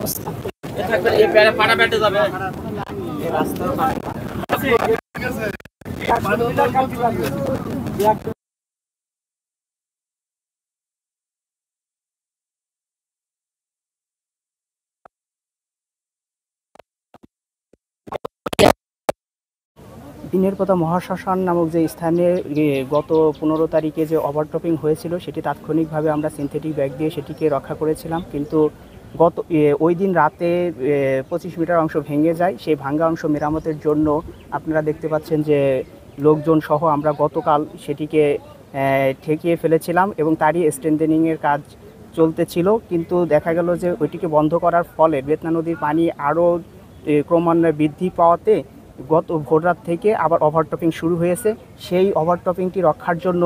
দিনের কথা মহাশ্মশান নামক যে স্থানে গত 15 তারিখে যে ওভারটপিং হয়েছিল সেটি তাৎক্ষণিকভাবে আমরা সিনথেটিক ব্যাগ দিয়ে সেটিকে রক্ষা করেছিলাম, কিন্তু ওই দিন রাতে 25 মিটার অংশ ভেঙে যায়। সেই ভাঙ্গা অংশ মেরামতের জন্য আপনারা দেখতে পাচ্ছেন যে লোকজন সহ আমরা গতকাল সেটিকে ঠেকিয়ে ফেলেছিলাম এবং তারই স্ট্রেনথেনিংয়ের কাজ চলতেছিল, কিন্তু দেখা গেল যে ওইটিকে বন্ধ করার ফলে বেতনা নদীর পানি আরও ক্রমান্বয়ে বৃদ্ধি পাওয়াতে গত ভোররাত থেকে আবার ওভারটপিং শুরু হয়েছে। সেই ওভারটপিংটি রক্ষার জন্য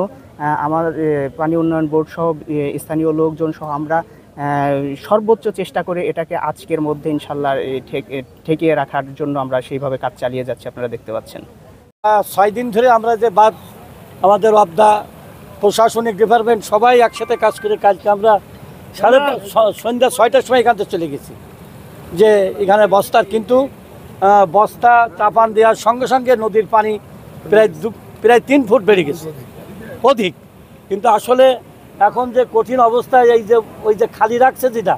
আমার পানি উন্নয়ন বোর্ড সহ স্থানীয় লোকজন সহ আমরা সর্বোচ্চ চেষ্টা করে এটাকে আজকের মধ্যে ইনশাল্লাহ ঠেকিয়ে রাখার জন্য আমরা সেইভাবে কাজ চালিয়ে যাচ্ছি। আপনারা দেখতে পাচ্ছেন 6 দিন ধরে আমরা যে বাদ আমাদের অবদা প্রশাসনিক ডিপার্টমেন্ট সবাই একসাথে কাজ করে কালকে আমরা সন্ধ্যা 6টার সময় এখান থেকে চলে গেছি যে এখানে বস্তার, কিন্তু বস্তা চাপান দেওয়ার সঙ্গে সঙ্গে নদীর পানি প্রায় 3 ফুট বেড়ে গেছে অধিক। কিন্তু আসলে এখন যে কঠিন অবস্থায় এই যে ওই যে খালি রাখছে যেটা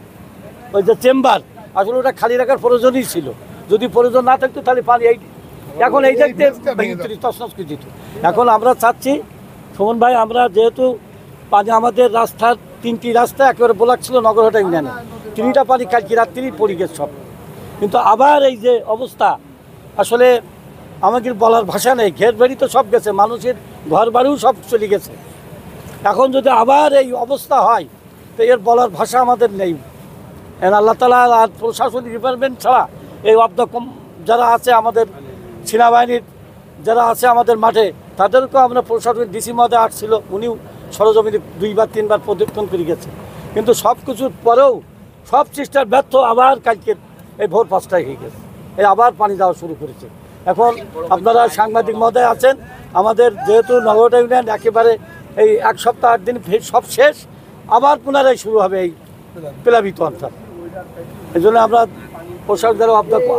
ওই যে চেম্বার, আসলে ওটা খালি রাখার প্রয়োজনই ছিল। যদি প্রয়োজন না থাকতো তাহলে পানি এখন এই দেখতে তছনছ করে দিত। এখন আমরা চাচ্ছি সুমন ভাই, আমরা যেহেতু পানি আমাদের রাস্তার 3টি রাস্তা একেবারে ব্লক ছিল নগরহাটা ইউনিয়নে, 3টা পানি কালকে রাত্রি পড়ে গেছে সব। কিন্তু আবার এই যে অবস্থা আসলে আমাদের বলার ভাষা নেই। ঘের বাড়ি তো সব গেছে, মানুষের ঘর বাড়িও সব চলে গেছে। এখন যদি আবার এই অবস্থা হয় তো এর বলার ভাষা আমাদের নেই। আল্লাহ তাআলা আর প্রশাসনিক ডিপার্টমেন্ট ছাড়া এই যারা আছে আমাদের সেনাবাহিনীর যারা আছে আমাদের মাঠে, তাদেরকেও আমরা প্রশাসনিক ডিসি মহোদয় আসছিল, উনিও সরজমিনে 2-3 বার পরিদর্শন করে গেছে। কিন্তু সব কিছুর পরেও সব চেষ্টার ব্যর্থ আবার কালকে এই ভোর 5টায় হয়ে গেছে, এই আবার পানি যাওয়া শুরু করেছে। এখন আপনারা সাংবাদিক মহোদয় আছেন, আমাদের যেহেতু নগরহাটা ইউনিয়ন একেবারে এই 1 সপ্তাহ 8 দিন সব শেষ, আবার পুনরায় শুরু হবে এই প্লাবিত অঞ্চল। এই জন্য আমরা প্রশাসক যারা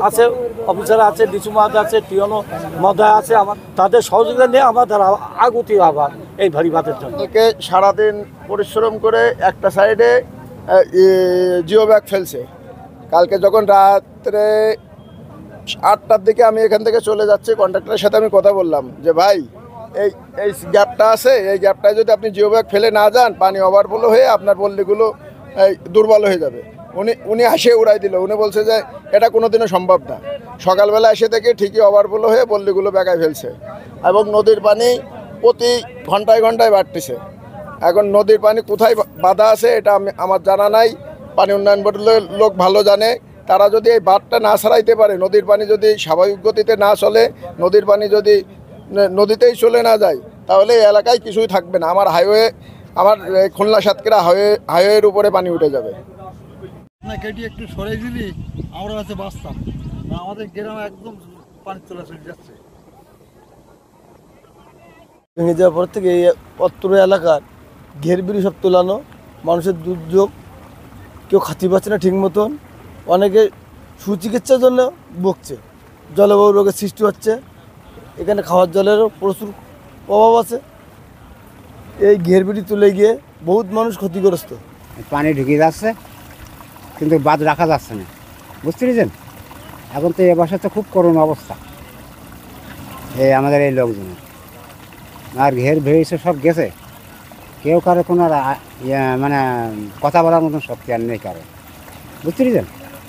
আছে, অফিসার আছে, ডিসি মহোদয় আছে, টিওনো মহোদয় আছে, তাদের সহযোগিতা নিয়ে আমাদের আগতি আবার এই ভারী বাঁধের জন্য সারাদিন পরিশ্রম করে একটা সাইডে জিও ব্যাগ ফেলছে। কালকে যখন রাত্রে 8টার দিকে আমি এখান থেকে চলে যাচ্ছি, কন্ট্রাক্টরের সাথে আমি কথা বললাম যে ভাই এই গ্যাপটা আছে, এই গ্যাপটায় যদি আপনি জিও ব্যাগ ফেলে না যান পানি ওভারফ্লো হয়ে আপনার পল্লীগুলো দুর্বল হয়ে যাবে। উনি আসে উড়াই দিল। উনি বলছে যে এটা কোনোদিনও সম্ভব না। সকালবেলা এসে দেখে ঠিকই ওভারফ্লো হয়ে পল্লীগুলো বেগায় ফেলছে এবং নদীর পানি প্রতি ঘন্টায় ঘন্টায় বাড়তেছে। এখন নদীর পানি কোথায় বাধা আছে এটা আমার জানা নাই, পানি উন্নয়ন বোর্ডের লোক ভালো জানে। তারা যদি এই বাঁধটা না সারাইতে পারে, নদীর পানি যদি স্বাভাবিক গতিতে না চলে, নদীর পানি যদি নদীতেই চলে না যায়, তাহলে এই এলাকায় কিছুই থাকবে না। আমার খুলনা সাতক্ষীরা হাইওয়ের উপরে পানি উঠে যাবে। কেটে একটু সরে দিলি আমরা কাছে বাঁচতাম না, আমাদের গ্রামে একদম পানি চলাচল যাচ্ছে। ভেঙে যাওয়ার পর থেকে এই অত্র এলাকার ঘেরবিড়ি সব তোলানো, মানুষের দুর্যোগ, কেউ খাতি পাচ্ছে না ঠিক মতন, অনেকে সুচিকিৎসার জন্য বকছে, জলবায়ু রোগের সৃষ্টি হচ্ছে, এখানে খাওয়ার জলেরও প্রচুর অভাব আছে। এই ঘেরবিড়ি তুলে গিয়ে বহুত মানুষ ক্ষতিগ্রস্ত। পানি ঢুকে যাচ্ছে কিন্তু বাঁধ রাখা যাচ্ছে না, বুঝতে পেরেছেন? এখন তো এ বছর তো খুব করুণ অবস্থা এই আমাদের এই লোকজনের, আর ঘের ভেড়ে সব গেছে, কেউ কারো কোনো মানে কথা বলার মতন শক্তি আর নেই কারো, বুঝতে পেরেছেন?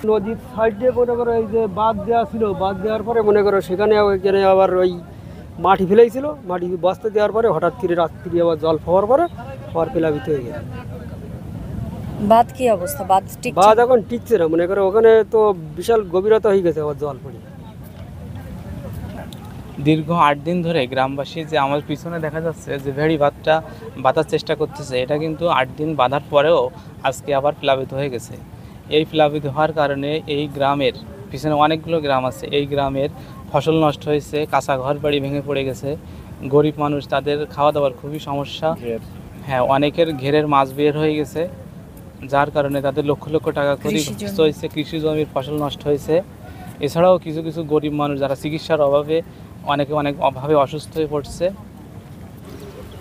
নদীর সাইডে মনে করো এই যে বাঁধ দেওয়া ছিল, বাঁধ দেওয়ার পরে মনে করো সেখানে আবার ওই মাটি ফেলেছিল, মাটি বস্তা দেওয়ার পরে হঠাৎ করে রাত্রি আবার জল খাওয়ার পরে আবার প্লাবিত হয়ে গেছে। বাঁধ কি অবস্থা? বাঁধ এখন টিকছে না, মনে করো ওখানে তো বিশাল গভীরতা হয়ে গেছে আবার জল পড়ে। দীর্ঘ 8 দিন ধরে গ্রামবাসী যে আমার পিছনে দেখা যাচ্ছে যে ভেড়ি বাঁধটা বাঁধার চেষ্টা করতেছে, এটা কিন্তু 8 দিন বাঁধার পরেও আজকে আবার প্লাবিত হয়ে গেছে। এই প্লাবিত হওয়ার কারণে এই গ্রামের পিছনে অনেকগুলো গ্রাম আছে, এই গ্রামের ফসল নষ্ট হয়েছে, কাঁচা ঘর বাড়ি ভেঙে পড়ে গেছে, গরিব মানুষ তাদের খাওয়া দাওয়ার খুবই সমস্যা। হ্যাঁ, অনেকের ঘেরের মাছ বের হয়ে গেছে, যার কারণে তাদের লক্ষ লক্ষ টাকা ক্ষতিগ্রস্ত হয়েছে, কৃষি জমির ফসল নষ্ট হয়েছে। এছাড়াও কিছু কিছু গরিব মানুষ যারা চিকিৎসার অভাবে অনেকে অনেক অভাবে অসুস্থ হয়ে পড়ছে।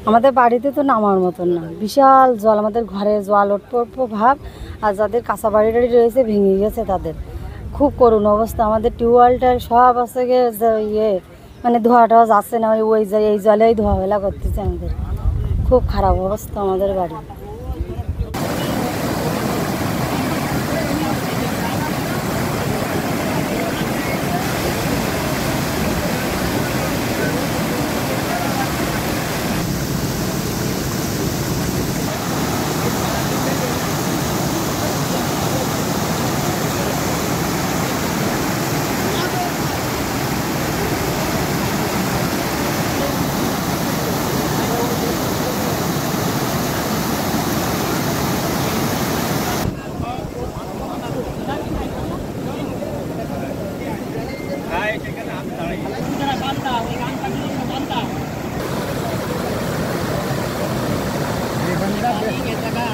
আমাদের বাড়িতে তো নামার মতন না, বিশাল জল, আমাদের ঘরে জল ওঠপো ভাব। আর যাদের কাঁচা বাড়ি টাড়ি রয়েছে ভেঙে গেছে, তাদের খুব করুণ অবস্থা। আমাদের টিউবওয়েলটার সব আছে গিয়ে মানে ধোয়া টোয়া যাচ্ছে না, ওই এই জলেই ধোয়াবেলা করতেছে। আমাদের খুব খারাপ অবস্থা আমাদের বাড়ি। জায়গা